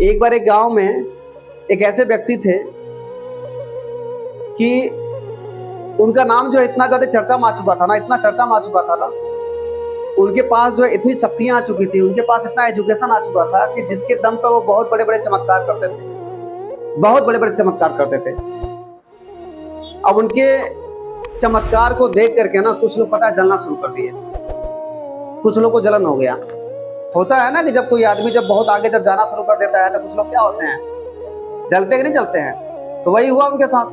एक बार एक गांव में एक ऐसे व्यक्ति थे कि उनका नाम जो है इतना ज्यादा चर्चा में आ चुका था ना, इतना चर्चा में आ चुका था ना, उनके पास जो है इतनी शक्तियां आ चुकी थी, उनके पास इतना एजुकेशन आ चुका था कि जिसके दम पर वो बहुत बड़े बड़े चमत्कार करते थे, बहुत बड़े बड़े चमत्कार करते थे। अब उनके चमत्कार को देख करके ना कुछ लोग पता है जलना शुरू कर दिए, कुछ लोग को जलन हो गया। होता है ना कि जब कोई आदमी जब बहुत आगे जब जाना शुरू कर देता है तो कुछ लोग क्या होते हैं, जलते कि नहीं जलते हैं। तो वही हुआ उनके साथ।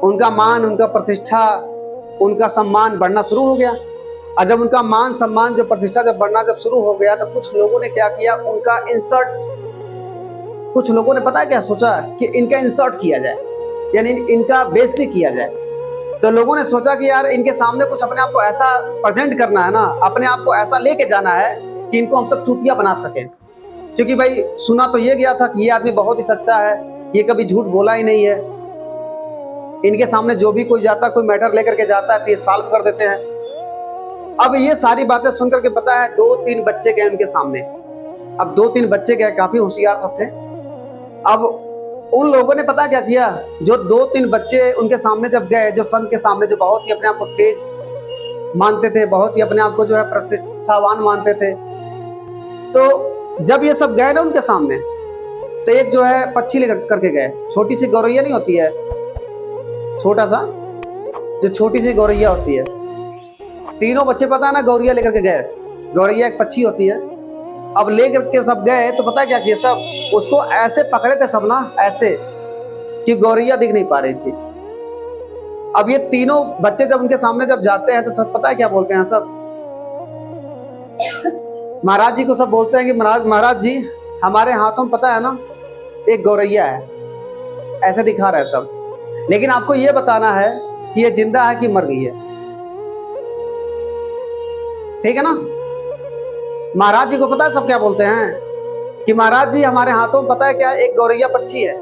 उनका मान, उनका प्रतिष्ठा, उनका सम्मान बढ़ना शुरू हो गया। और जब उनका मान सम्मान जो प्रतिष्ठा जब बढ़ना जब शुरू हो गया तो कुछ लोगों ने क्या किया, उनका इंसर्ट, कुछ लोगों ने पता है क्या सोचा कि इनका इंसर्ट किया जाए, यानी इनका बेइज्जती किया जाए। तो लोगों ने सोचा कि यार इनके सामने कुछ अपने आप को ऐसा प्रेजेंट करना है ना, अपने आप को ऐसा लेके जाना है कि इनको हम सब चूतिया बना सकें। क्योंकि भाई सुना तो ये गया था कि ये आदमी बहुत ही सच्चा है, ये कभी झूठ बोला ही नहीं है, इनके सामने जो भी कोई जाता, कोई मैटर लेकर के जाता है तो ये सॉल्व कर देते हैं। अब ये सारी बातें सुनकर के पता है 2-3 बच्चे गए उनके सामने। अब 2-3 बच्चे गए, काफी होशियार सब थे। अब उन लोगों ने पता क्या किया, जो 2-3 बच्चे उनके सामने जब गए, जो संत के सामने, जो बहुत ही अपने आप को तेज मानते थे, बहुत ही अपने आप को जो है प्रतिष्ठावान मानते थे, तो जब ये सब गए ना उनके सामने तो एक जो है पक्षी लेकर करके गए। छोटी सी गौरैया नहीं होती है, छोटा सा जो छोटी सी गौरैया होती है, तीनों बच्चे पता है ना गौरैया लेकर के गए। गौरैया एक पक्षी होती है। अब लेकर के सब गए तो पता है क्या किया, सब उसको ऐसे पकड़े थे सब ना, ऐसे कि गौरैया दिख नहीं पा रही थी। अब ये तीनों बच्चे जब उनके सामने जब जाते हैं तो सब पता है क्या बोलते हैं, सब महाराज जी को सब बोलते हैं कि महाराज जी हमारे हाथों में पता है ना एक गौरैया है, ऐसे दिखा रहा है सब, लेकिन आपको ये बताना है कि ये जिंदा है कि मर गई है, ठीक है ना। महाराज जी को पता है सब क्या बोलते हैं कि महाराज जी हमारे हाथों में पता है क्या, एक गौरैया पक्षी है,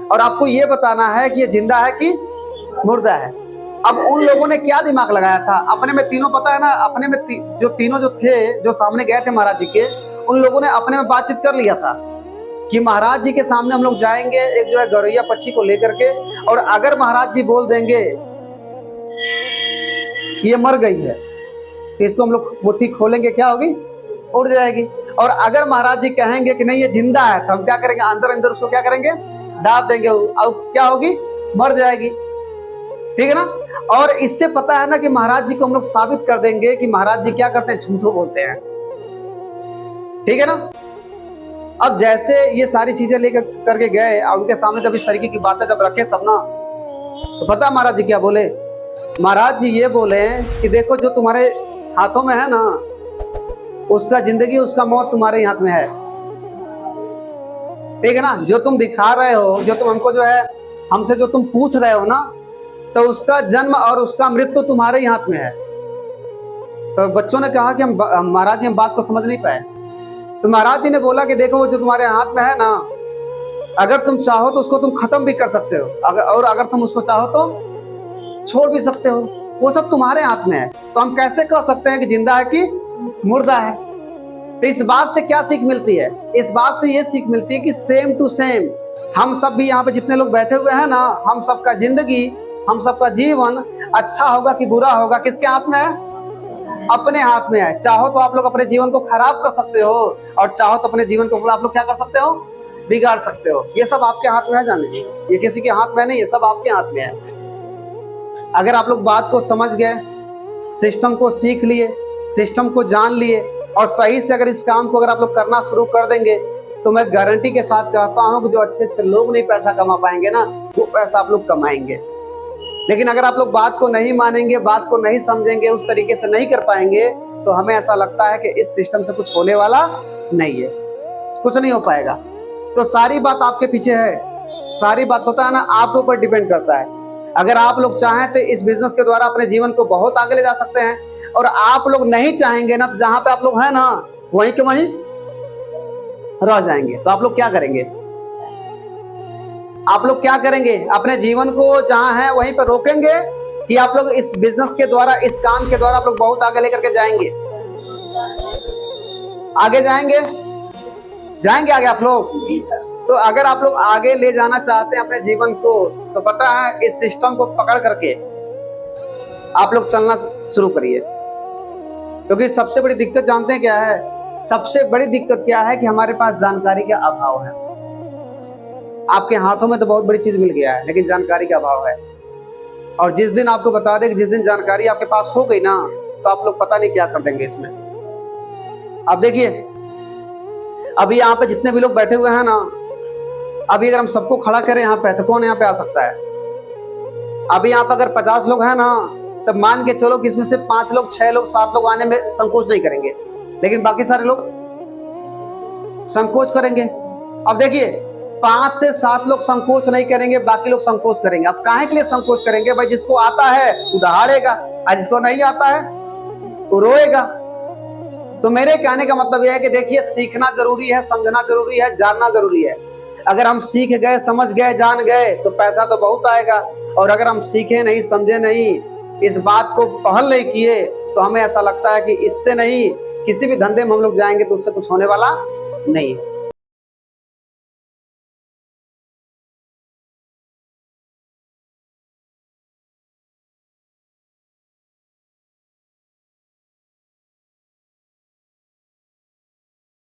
और आपको ये बताना है कि ये जिंदा है कि मुर्दा है। अब उन लोगों ने क्या दिमाग लगाया था, अपने में तीनों पता है ना, अपने में जो तीनों जो थे, जो सामने गए थे महाराज जी के, उन लोगों ने अपने में बातचीत कर लिया था कि महाराज जी के सामने हम लोग जाएंगे एक जो है गौरैया पक्षी को लेकर के, और अगर महाराज जी बोल देंगे कि ये मर गई है तो इसको हम लोग मुट्ठी खोलेंगे, क्या होगी, उड़ जाएगी। और अगर महाराज जी कहेंगे कि नहीं ये जिंदा है तो हम क्या करेंगे, अंदर अंदर उसको क्या करेंगे, दाब देंगे, और क्या होगी, मर जाएगी, ठीक है ना। और इससे पता है ना कि महाराज जी को हम लोग साबित कर देंगे कि महाराज जी क्या करते हैं, झूठो बोलते हैं, ठीक है ना। अब जैसे ये सारी चीजें लेकर करके गए और उनके सामने जब इस तरीके की बातें जब रखे सब ना, तो पता महाराज जी क्या बोले, महाराज जी ये बोले कि देखो जो तुम्हारे हाथों में है ना, उसका जिंदगी उसका मौत तुम्हारे हाथ में है, ठीक है ना। जो तुम दिखा रहे हो, जो तुम हमको जो है हमसे जो तुम पूछ रहे हो ना, तो उसका जन्म और उसका मृत्यु तुम्हारे ही हाथ में है। तो बच्चों ने कहा कि हम महाराज जी हम बात को समझ नहीं पाए। तो महाराज जी ने बोला कि देखो जो तुम्हारे हाथ में है ना, अगर तुम चाहो तो उसको तुम खत्म भी कर सकते हो, और अगर तुम उसको चाहो तो छोड़ भी सकते हो, वो सब तुम्हारे हाथ में है। तो हम कैसे कह सकते हैं कि जिंदा है कि मुर्दा है। तो इस बात से क्या सीख मिलती है, इस बात से ये सीख मिलती है कि सेम टू सेम हम सब भी यहाँ पे जितने लोग बैठे हुए हैं ना, हम सबका जिंदगी, हम सबका जीवन अच्छा होगा कि बुरा होगा किसके हाथ में है, अपने हाथ में है। चाहो तो आप लोग अपने जीवन को खराब कर सकते हो, और चाहो तो अपने जीवन को आप लोग क्या कर सकते हो, बिगाड़ सकते हो। ये सब आपके हाथ में है जाने, ये किसी के हाथ में नहीं, ये सब आपके हाथ में है। अगर आप लोग बात को समझ गए, सिस्टम को सीख लिए, सिस्टम को जान लिए, और सही से अगर इस काम को अगर आप लोग करना शुरू कर देंगे, तो मैं गारंटी के साथ कहता हूं कि जो अच्छे अच्छे लोग नहीं पैसा कमा पाएंगे ना, वो पैसा आप लोग कमाएंगे। लेकिन अगर आप लोग बात को नहीं मानेंगे, बात को नहीं समझेंगे, उस तरीके से नहीं कर पाएंगे, तो हमें ऐसा लगता है कि इस सिस्टम से कुछ होने वाला नहीं है, कुछ नहीं हो पाएगा। तो सारी बात आपके पीछे है, सारी बात होता है ना आपके ऊपर डिपेंड करता है। अगर आप लोग चाहें तो इस बिजनेस के द्वारा अपने जीवन को बहुत आगे ले जा सकते हैं, और आप लोग नहीं चाहेंगे ना, तो जहां पे आप लोग हैं ना वहीं के वहीं रह जाएंगे। तो आप लोग क्या करेंगे, आप लोग क्या करेंगे, अपने जीवन को जहां है वहीं पर रोकेंगे, कि आप लोग इस बिजनेस के द्वारा, इस काम के द्वारा आप लोग बहुत आगे लेकर के जाएंगे, आगे जाएंगे। जाएंगे आगे आप लोग? जी सर। तो अगर आप लोग आगे ले जाना चाहते हैं अपने जीवन को, तो पता है इस सिस्टम को पकड़ करके आप लोग चलना शुरू करिए। क्योंकि सबसे बड़ी दिक्कत जानते हैं क्या है? सबसे बड़ी दिक्कत क्या है कि हमारे पास जानकारी का अभाव है। आपके हाथों में तो बहुत बड़ी चीज मिल गया है, लेकिन जानकारी का अभाव है। और जिस दिन आपको बता दें कि जिस दिन जानकारी आपके पास हो गई ना, तो आप लोग पता नहीं क्या कर देंगे इसमें। अब देखिए, अभी यहाँ पे जितने भी लोग बैठे हुए हैं ना, अभी अगर हम सबको खड़ा करें यहाँ पे, तो कौन यहाँ पे आ सकता है? अभी यहाँ पे अगर 50 लोग हैं ना, तब मान के चलो कि इसमें से 5 लोग, 6 लोग, 7 लोग आने में संकोच नहीं करेंगे, लेकिन बाकी सारे लोग संकोच करेंगे। अब देखिए, 5 से 7 लोग संकोच नहीं करेंगे, बाकी लोग संकोच करेंगे। अब काहे के लिए संकोच करेंगे? भाई जिसको आता है वो दहाड़ेगा, और जिसको नहीं आता है वो रोएगा। तो मेरे कहने का मतलब यह है कि देखिए, सीखना जरूरी है, समझना जरूरी है, जानना जरूरी है। अगर हम सीख गए, समझ गए, जान गए तो पैसा तो बहुत आएगा, और अगर हम सीखे नहीं, समझे नहीं, इस बात को पहल नहीं किए, तो हमें ऐसा लगता है कि इससे नहीं, किसी भी धंधे में हम लोग जाएंगे तो उससे कुछ होने वाला नहीं है।